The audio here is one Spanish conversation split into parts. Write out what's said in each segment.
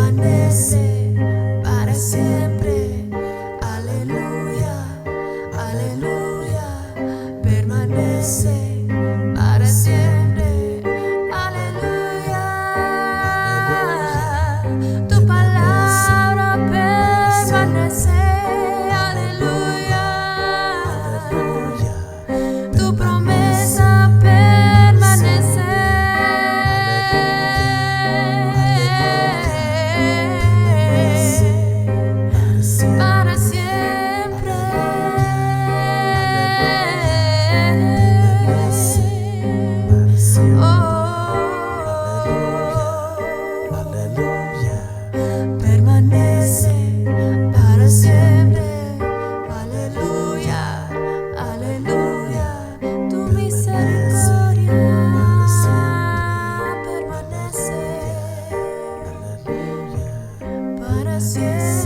permanece para siempre. Aleluya, aleluya, permanece para siempre. Aleluya, tu palabra permanece. Aleluya, tu promesa permanece. Para siempre. Permanece para siempre. Aleluya, aleluya, tu misericordia permanece para siempre.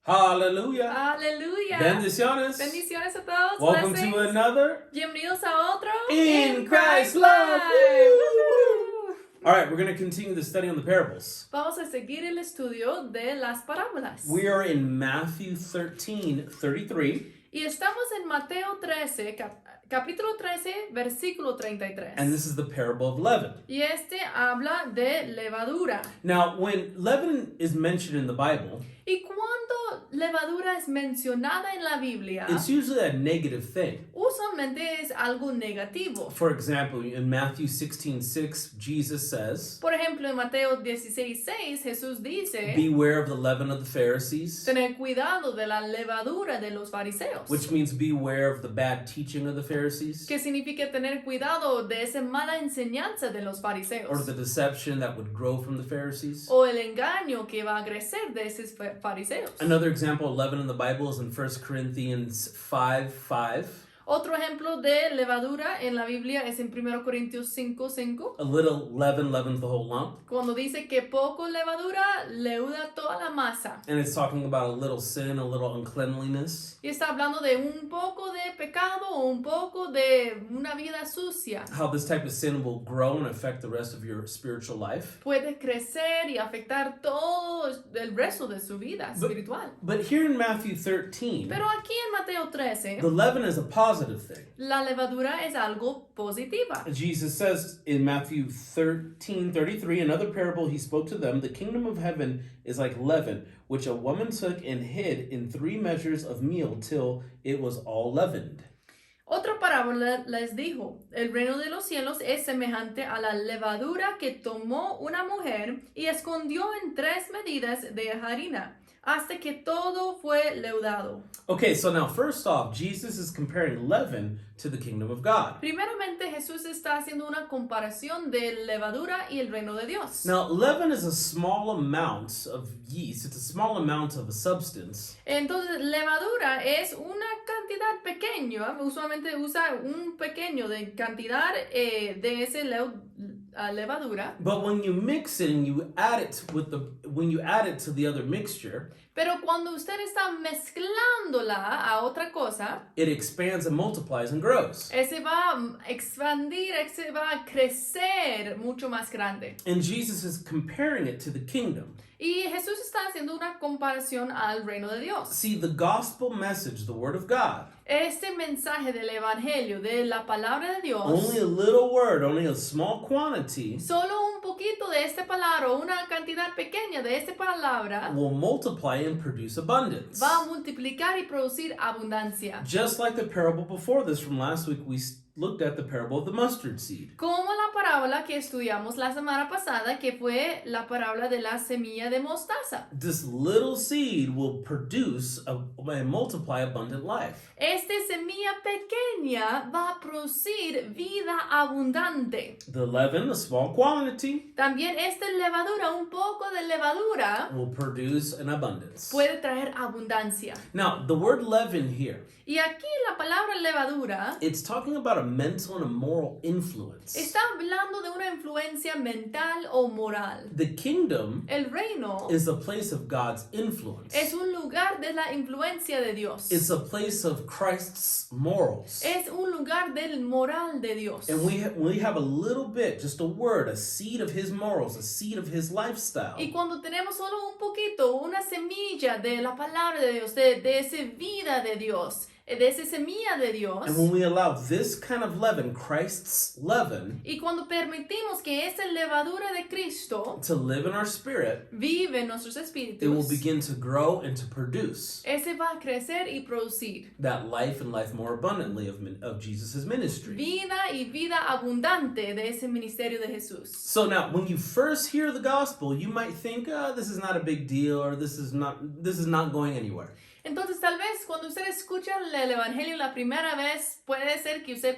Hallelujah. Aleluya. Bendiciones. Bendiciones a todos. Welcome Blessings. to another Bienvenidos a otro In Christ Love. Woo! All right, we're going to continue the study on the parables. Vamos a seguir el estudio de las parábolas. We are in Matthew 13:33, Y estamos en Mateo 13, capítulo 13, versículo 33. and this is the parable of leaven. Y este habla de levadura. Now, when leaven is mentioned in the Bible, Y cuando levadura es mencionada en la Biblia, it's usually a negative thing. usualmente es algo negativo. For example, in Matthew 16:6, Jesus says, Por ejemplo, en Mateo 16:6, Jesús dice, "Beware of the leaven of the Pharisees," tener cuidado de la levadura de los fariseos. which means beware of the bad teaching of the Pharisees, ¿Qué significa tener cuidado de esa mala enseñanza de los or fariseos? the deception that would grow from the Pharisees. O el engaño que va a crecer de esos fariseos. Another example of leaven in the Bible is in 1 Corinthians 5:5. Otro ejemplo de levadura en la Biblia es en 1 Corintios 5:5, A little leaven leavens the whole lump. cuando dice que poco levadura leuda toda la masa. And it's talking about a little sin, a little uncleanliness. Y está hablando de un poco de pecado o un poco de una vida sucia. How this type of sin will grow and affect the rest of your spiritual life. Puede crecer y afectar todo el resto de su vida espiritual. But here in Matthew 13, Pero aquí en Mateo 13, the leaven is a positive thing. la levadura es algo positiva. Jesus says in Matthew 13:33, another parable he spoke to them, the kingdom of heaven is like leaven, which a woman took and hid in 3 measures of meal till it was all leavened. Otra parábola les dijo, el reino de los cielos es semejante a la levadura que tomó una mujer y escondió en 3 medidas de harina, hasta que todo fue leudado. Okay, so now first off, Jesus is comparing leaven to the kingdom of God. Primeramente, Jesús está haciendo una comparación de levadura y el reino de Dios. Now, leaven is a small amount of yeast. It's a small amount of a substance Entonces, levadura es una cantidad pequeña, usualmente usa un pequeño de cantidad de ese levadura. but when you mix it and you add it to the other mixture, Pero cuando usted está mezclándola a otra cosa, it expands and multiplies and grows. ese va a expandir, ese va a crecer mucho más grande. And Jesus is comparing it to the kingdom. Y Jesús está haciendo una comparación al reino de Dios. See, the gospel message, the word of God, Este mensaje del evangelio, de la palabra de Dios, only a little word, only a small quantity solo un poquito de esta palabra, una cantidad pequeña de esta palabra, will multiply and produce abundance. va a multiplicar y producir abundancia. Just like the parable before this from last week, we looked at the parable of the mustard seed. Como la parábola que estudiamos la semana pasada, que fue la parábola de la semilla de mostaza. This little seed will produce and multiply abundant life. Esta semilla pequeña va a producir vida abundante. The leaven, a small quantity, También esta levadura, un poco de levadura, will produce an abundance. puede traer abundancia. Now, the word leaven here, Y aquí la palabra levadura it's talking about a mental and a moral influence. Está hablando de una influencia mental o moral. The kingdom El reino is a place of God's influence. es un lugar de la influencia de Dios. It's a place of Christ's morals. Es un lugar del moral de Dios. And we have a little bit, just a word, a seed of his morals, a seed of his lifestyle. Y cuando tenemos solo un poquito, una semilla de la palabra de Dios, de esa vida de Dios, de esa semilla de Dios, And when we allow this kind of leaven, Christ's leaven, y cuando permitimos que esa levadura de Cristo to live in our spirit, vive en nuestros it will espíritus, begin to grow and to produce ese va a crecer y producir that life and life more abundantly of Jesus' ministry. vida y vida abundante de ese ministerio de Jesús. So now, when you first hear the gospel, you might think, this is not a big deal, or this is not going anywhere. Entonces, tal vez cuando usted escucha el Evangelio la primera vez, puede ser que usted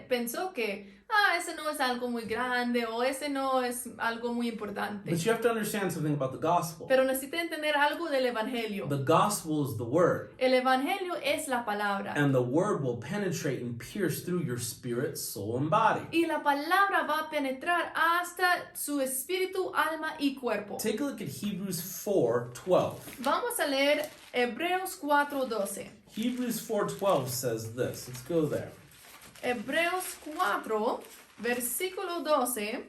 pensó que, ese no es algo muy grande o ese no es algo muy importante. But you have to understand something about the gospel. Pero necesita entender algo del Evangelio. The gospel is the word, El Evangelio es la palabra. and the word will penetrate and pierce through your spirit, soul, and body. Y la palabra va a penetrar hasta su espíritu, alma y cuerpo. Take a look at Hebrews 4:12. Vamos a leer Hebreos 4:12. Hebrews 4:12 says this. Let's go there. Hebreos 4, versículo 12,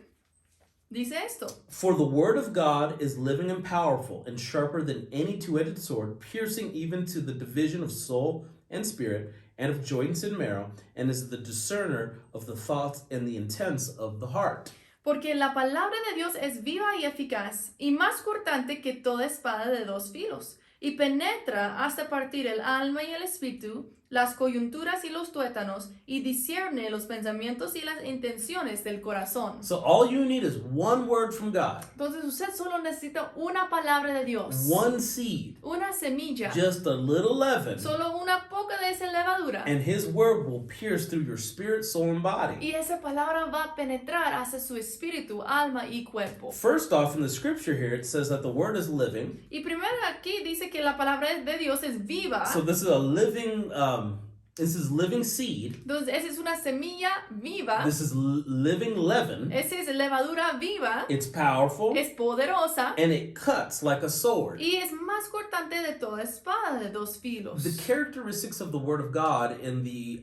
dice esto. For the word of God is living and powerful and sharper than any two-edged sword, piercing even to the division of soul and spirit and of joints and marrow, and is the discerner of the thoughts and the intents of the heart. Porque la palabra de Dios es viva y eficaz y más cortante que toda espada de dos filos, y penetra hasta partir el alma y el espíritu, las coyunturas y los tuétanos, y discierne los pensamientos y las intenciones del corazón. So all you need is one word from God, Entonces usted solo necesita una palabra de Dios, one seed, una semilla, just a little leaven, solo una poca de esa levadura. and his word will pierce through your spirit, soul, and body. Y esa palabra va a penetrar hacia su espíritu, alma y cuerpo. First off, in the scripture here, it says that the word is living. Y primero aquí dice que la palabra de Dios es viva. So this is a living, this is living seed. Entonces, esa es una semilla viva. This is living leaven. Esa es levadura viva. It's powerful, Es poderosa. and it cuts like a sword. Y es más cortante de toda espada de dos filos. The characteristics of the word of God in the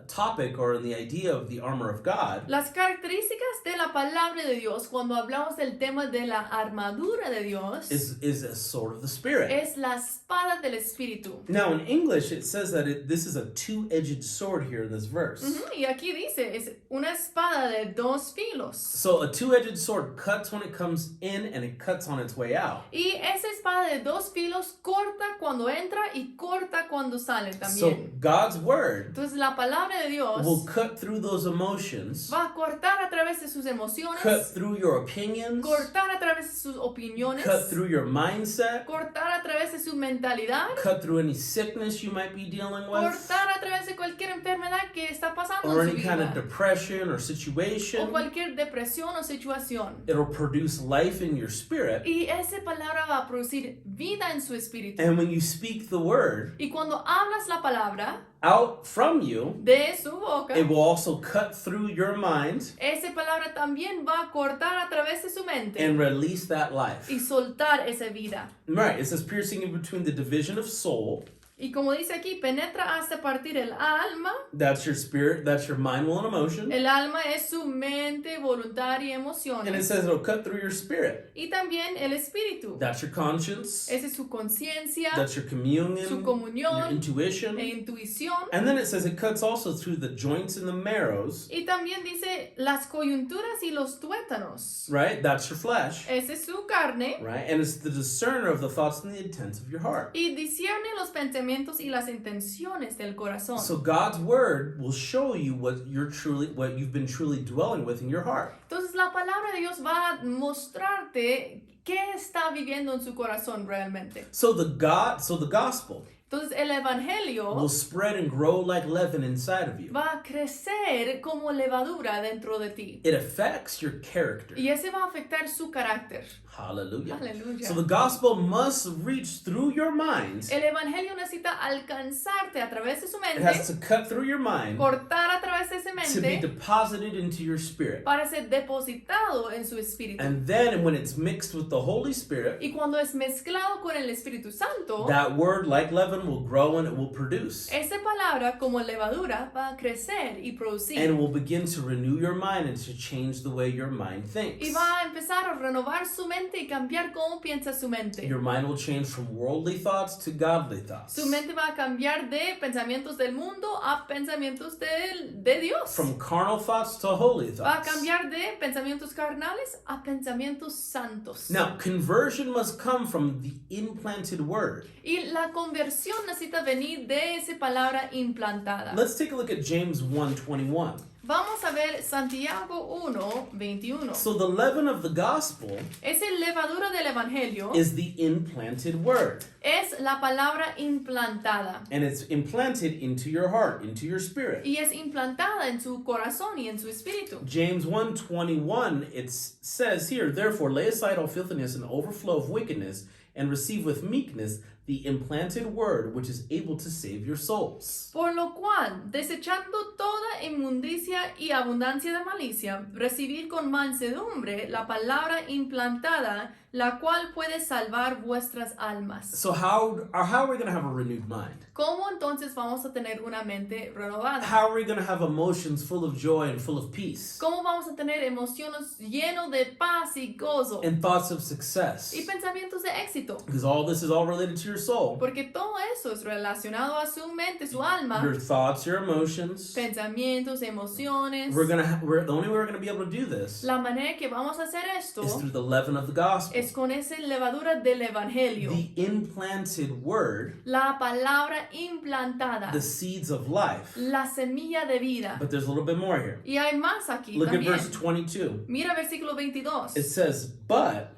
topic or in the idea of the armor of God Las características de la palabra de Dios cuando hablamos del tema de la armadura de Dios is a sword of the Spirit. es la espada del espíritu. Now, in English, it says that this is a two-edged sword here in this verse. Y aquí dice, es una espada de dos filos. So a two-edged sword cuts when it comes in and it cuts on its way out. Y esa espada de dos filos corta cuando entra y corta cuando sale So también. God's word Entonces la palabra de Dios will cut through those emotions, va a cortar a través de sus emociones, cut through your opinions, cortar a través de sus opiniones, cut through your mindset, cortar a través de su mentalidad, cut through any sickness you might be dealing with, cortar a través de cualquier enfermedad que está pasando or en su any kind of vida, depression or o situation. cualquier depresión o situación. It'll produce life in your spirit. Y esa palabra va a producir vida en su espíritu. And when you speak the word Y cuando hablas la palabra out from you, de su boca, it will also cut through your mind esa palabra también va a cortar a través de su mente and release that life. y soltar esa vida. Right, it says piercing in between the division of soul. Y como dice aquí, penetra hasta partir el alma. That's your spirit, that's your mind, will, and emotion. El alma es su mente, voluntad y And it emociones. says it'll cut through your spirit. Y también el espíritu. That's your conscience, Esa es su conciencia, that's your communion, su your comunión intuition. e intuición. And then it says it cuts also through the joints and the marrows, Y también dice las coyunturas y los tuétanos. right? That's your flesh, Esa es su carne. right? And it's the discerner of the thoughts and the intents of your heart. Y discierne los pensamientos y las intenciones del corazón. So God's word will show you what you've been truly dwelling with in your heart. Entonces la palabra de Dios va a mostrarte qué está viviendo en su corazón realmente. So the gospel Entonces el evangelio will spread and grow like leaven inside of you. va a crecer como levadura dentro de ti. It affects your character. Y ese va a afectar su carácter. Hallelujah. Aleluya. So the gospel must reach through your mind. El evangelio necesita alcanzarte a través de su It has mente, to cut through your mind cortar a través de esa to be mente, deposited into your spirit. para ser depositado en su espíritu. And then when it's mixed with the Holy Spirit, Y cuando es mezclado con el Espíritu Santo, that word, like leaven, will grow and it will produce. esa palabra como levadura va a crecer y producir. And it will begin to renew your mind and to change the way your mind Y thinks. va a empezar a renovar su mente y cambiar cómo piensa su mente. Your mind will change from worldly thoughts to godly thoughts. Su mente va a cambiar de pensamientos del mundo a pensamientos de Dios. From carnal thoughts to holy Va a thoughts. cambiar de pensamientos carnales a pensamientos santos. Now, conversion must come from the implanted word. Y la conversión necesita venir de esa palabra implantada. Let's take a look at James 1:21. Vamos a ver Santiago 1:21. So the leaven of the gospel Esa levadura del evangelio is the implanted word. es la palabra implantada. And it's implanted into your heart, into your spirit. Y es implantada en su corazón y en su espíritu. James 1:21, it says here, therefore lay aside all filthiness and overflow of wickedness, and receive with meekness the implanted word which is able to save your souls. Por lo cual, desechando toda inmundicia y abundancia de malicia, recibid con mansedumbre la palabra implantada, la cual puede salvar vuestras almas. So how are we going to have a renewed mind? ¿Cómo entonces vamos a tener una mente renovada? How are we going to have emotions full of joy and full of peace? ¿Cómo vamos a tener emociones llenos de paz y gozo And thoughts of success? y pensamientos de éxito? Because all this is all related to your soul. Porque todo eso es relacionado a su mente, su alma, Your thoughts, your emotions. pensamientos, emociones. The only way we're going to be able to do this La manera que vamos a hacer esto is through the leaven of the gospel. es con esa levadura del evangelio. The implanted word, La palabra implantada, the seeds of life. la semilla de vida. But there's a little bit more here. Y hay más aquí Look at también. verse 22. Mira versículo 22. It says, but,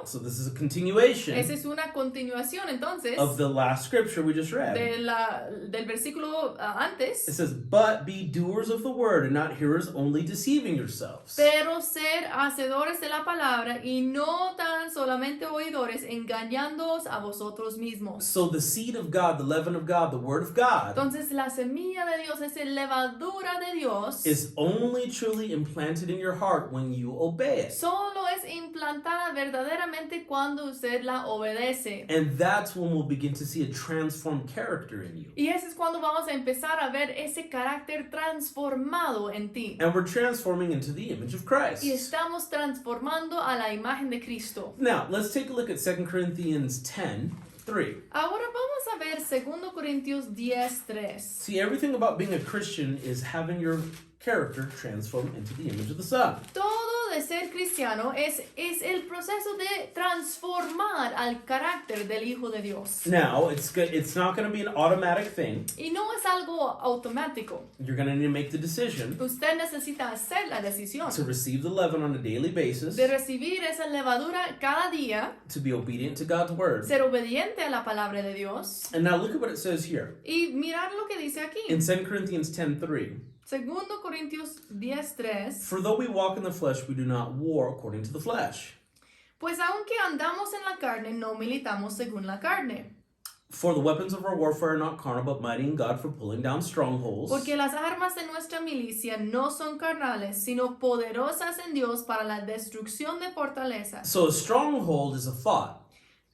so this is a continuation esa es una continuación entonces of the last scripture we just read. del versículo antes. It says, but be doers of the word and not hearers only, deceiving yourselves. Pero ser hacedores de la palabra y no tan solamente oidores, engañándoos a vosotros mismos. So the seed of God, the leaven of God, the word of God Entonces la semilla de Dios, esa levadura de Dios, is only truly implanted in your heart when you obey it. solo es implantada verdaderamente cuando usted la obedece. And that's when we'll begin to see a transformed character in you. Y ese es cuando vamos a empezar a ver ese carácter transformado en ti. And we're transforming into the image of Christ. Y estamos transformando a la imagen de Cristo. Now, let's take a look at 2 Corinthians 10:3. Ahora vamos a ver 2 Corintios 10:3. See, everything about being a Christian is having your character transformed into the image of the Son. Todo de ser cristiano es el proceso de transformar al carácter del Hijo de Dios. Now, it's not going to be an automatic thing. Y no es algo automático. You're going to need to make the decision Usted necesita hacer la decisión to receive the leaven on a daily basis, de recibir esa levadura cada día, to be obedient to God's word. ser obediente a la palabra de Dios. And now look at what it says here. Y mirar lo que dice aquí. In 2 Corinthians 10:3, 2 Corintios 10:3. for though we walk in the flesh, we do not war according to the flesh. Pues aunque andamos en la carne, no militamos según la carne. For the weapons of our warfare are not carnal, but mighty in God for pulling down strongholds. Porque las armas de nuestra milicia no son carnales, sino poderosas en Dios para la destrucción de fortalezas. So a stronghold is a thought.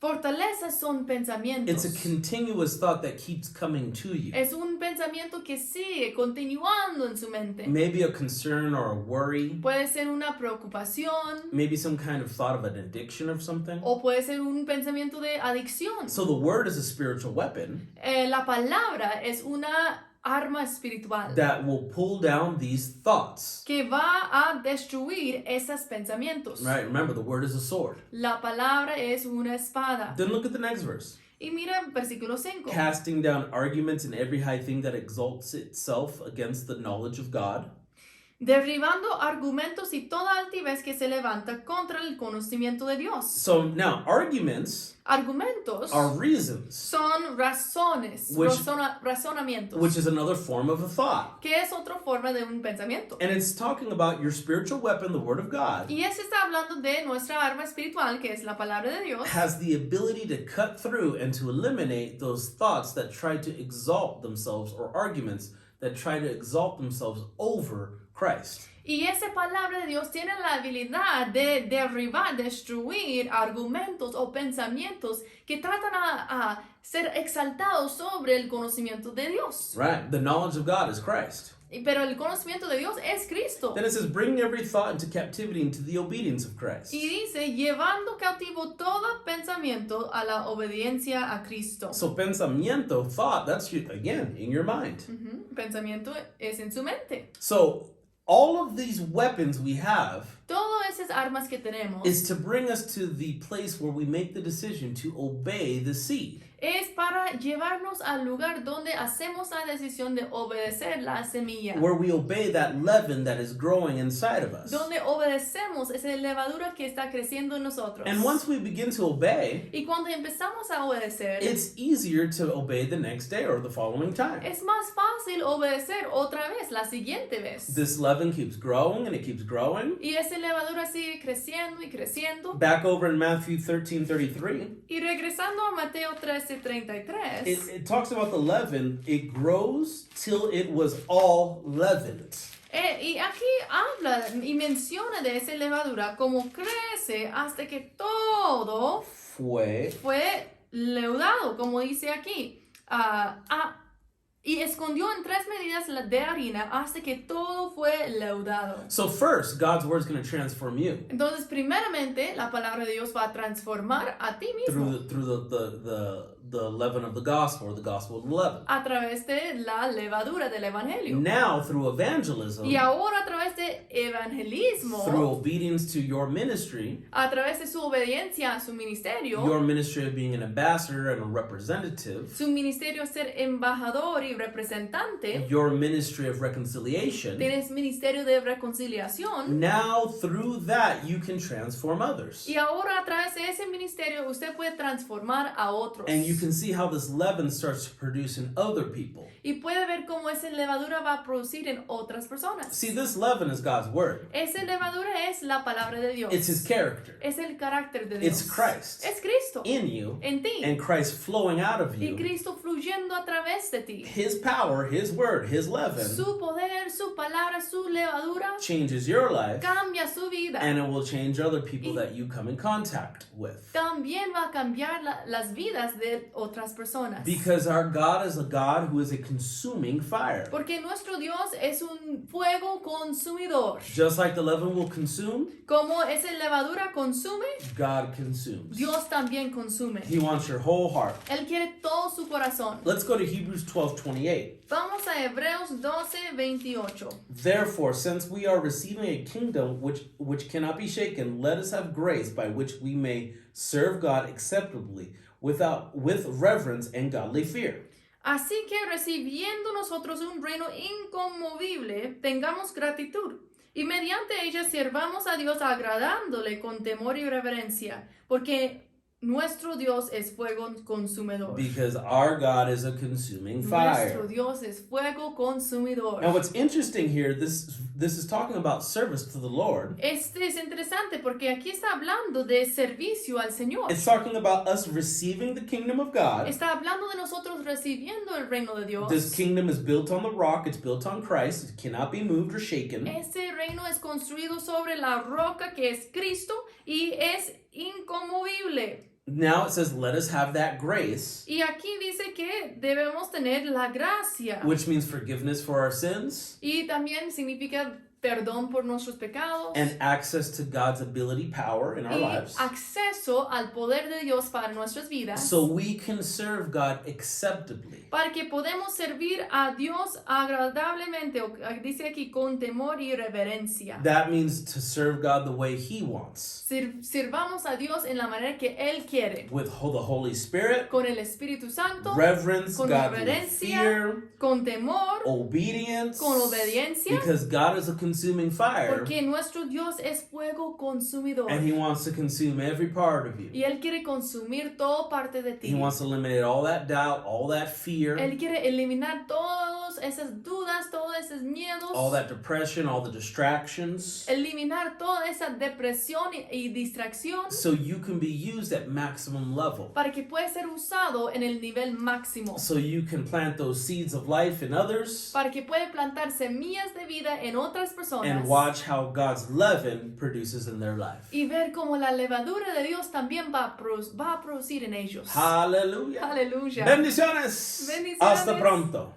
Fortalezas son pensamientos. It's a continuous thought that keeps coming to you. Es un pensamiento que sigue continuando en su mente. Maybe a concern or a worry. Puede ser una preocupación Maybe some kind of thought of an addiction of something. o puede ser un pensamiento de adicción. So the word is a spiritual weapon La palabra es una arma espiritual that will pull down these thoughts. que va a destruir esos pensamientos. Right? Remember, the word is a sword. La palabra es una espada. Then look at the next verse. Y mira versículo 5. Casting down arguments and every high thing that exalts itself against the knowledge of God. derribando argumentos y toda altivez que se levanta contra el conocimiento de Dios. So now, arguments Argumentos are reasons, son razones, Which- razonamientos, which is another form of a thought. que es otra forma de un pensamiento. And it's talking about your spiritual weapon, the Word of God, Y eso está hablando de nuestra arma espiritual, que es la palabra de Dios, has the ability to cut through and to eliminate those thoughts that try to exalt themselves or arguments that try to exalt themselves over Christ. y esa palabra de Dios tiene la habilidad de derribar, destruir argumentos o pensamientos que tratan a ser exaltados sobre el conocimiento de Dios. Right? The knowledge of God is Christ. Pero el conocimiento de Dios es Cristo. Then it says, bring every thought into captivity into the obedience of Christ. Y dice, llevando cautivo todo pensamiento a la obediencia a Cristo. So pensamiento, thought, that's again in your mind. Ujú, pensamiento es en su mente. So all of these weapons we have Todas esas armas que tenemos is to bring us to the place where we make the decision to obey the seed. es para llevarnos al lugar donde hacemos la decisión de obedecer la semilla. Where we obey that leaven that is growing inside of us. Donde obedecemos esa levadura que está creciendo en nosotros. And once we begin to obey, Y cuando empezamos a obedecer, it's easier to obey the next day or the following time. es más fácil obedecer otra vez, la siguiente vez. This leaven keeps growing and it keeps growing. Y esa levadura sigue creciendo y creciendo. Back over in Matthew 13:33, Y regresando a Mateo 13:33, it talks about the leaven. It grows till it was all leavened. y aquí habla y menciona de esa levadura como crece hasta que todo Fue fue leudado, como dice aquí. Y escondió en 3 medidas de harina hasta que todo fue leudado. So first, God's word is going to transform you Entonces, primeramente, la palabra de Dios va a transformar a ti mismo through the leaven of the gospel or the gospel of the leaven. a través de la levadura del evangelio. Now through evangelism, Y ahora a través de evangelismo, through obedience to your ministry, a través de su obediencia a su ministerio, your ministry of being an ambassador and a representative, su ministerio ser embajador y representante, your ministry of reconciliation, tienes ministerio de reconciliación. now through that you can transform others. Y ahora a través de ese ministerio usted puede transformar a otros. And you can see how this leaven starts to produce in other people. Y puede ver cómo esa levadura va a producir en otras personas. See, this leaven is God's word. Esa levadura es la palabra de Dios. It's his character Es el carácter de Dios. It's Christ. Es Cristo in you en ti. and Christ flowing out of Y you. Cristo fluyendo a través de ti. His power, his word, his leaven Su poder, su palabra, su levadura changes your life cambia su vida. and it will change other people that you come in contact with. También va a cambiar las vidas de otras personas. Because our God is a God who is a consuming fire. Porque nuestro Dios es un fuego consumidor. Just like the leaven will consume, Como esa levadura consume, God consumes. Dios también consume. He wants your whole heart. Él quiere todo su corazón. Let's go to Hebrews 12:28. Vamos a Hebreos 12:28. Therefore, since we are receiving a kingdom which cannot be shaken, let us have grace by which we may serve God acceptably with reverence and godly fear. Así que recibiendo nosotros un reino inconmovible, tengamos gratitud. Y mediante ella sirvamos a Dios agradándole con temor y reverencia, porque nuestro Dios es fuego consumidor. Because our God is a consuming fire. Nuestro Dios es fuego consumidor. Now, what's interesting here, this is talking about service to the Lord. Este es interesante porque aquí está hablando de servicio al Señor. It's talking about us receiving the kingdom of God. Está hablando de nosotros recibiendo el reino de Dios. This kingdom is built on the rock. It's built on Christ. It cannot be moved or shaken. Este reino es construido sobre la roca que es Cristo y es inconmovible. Now it says, let us have that grace, Y aquí dice que debemos tener la gracia. which means forgiveness for our sins Y también significa perdón por nuestros pecados. and access to God's ability, power in our Y lives. acceso al poder de Dios para nuestras vidas. So we can serve God acceptably. Para que podemos servir a Dios agradablemente, o dice aquí, con temor y reverencia. That means to serve God the way He wants, Sirvamos a Dios en la manera que Él quiere. with the Holy Spirit, Con el Espíritu Santo, reverence, con godly reverencia, fear, con temor, obedience, con obediencia. because God is a all-consuming fire, Porque nuestro Dios es fuego consumidor. and He wants to consume every part of you. Y Él quiere consumir toda parte de ti. He wants to eliminate all that doubt, all that fear, Él quiere eliminar todas esas dudas, todos esos miedos. all that depression, all the distractions, Eliminar toda esa depresión y distracción so you can be used at maximum level. para que pueda ser usado en el nivel máximo. So you can plant those seeds of life in others Para que pueda plantar semillas de vida en otras personas. and watch how God's leaven produces in their life. Y ver cómo la levadura de Dios también va a producir en ellos. Hallelujah. Aleluya. Bendiciones. Bendiciones. Hasta pronto.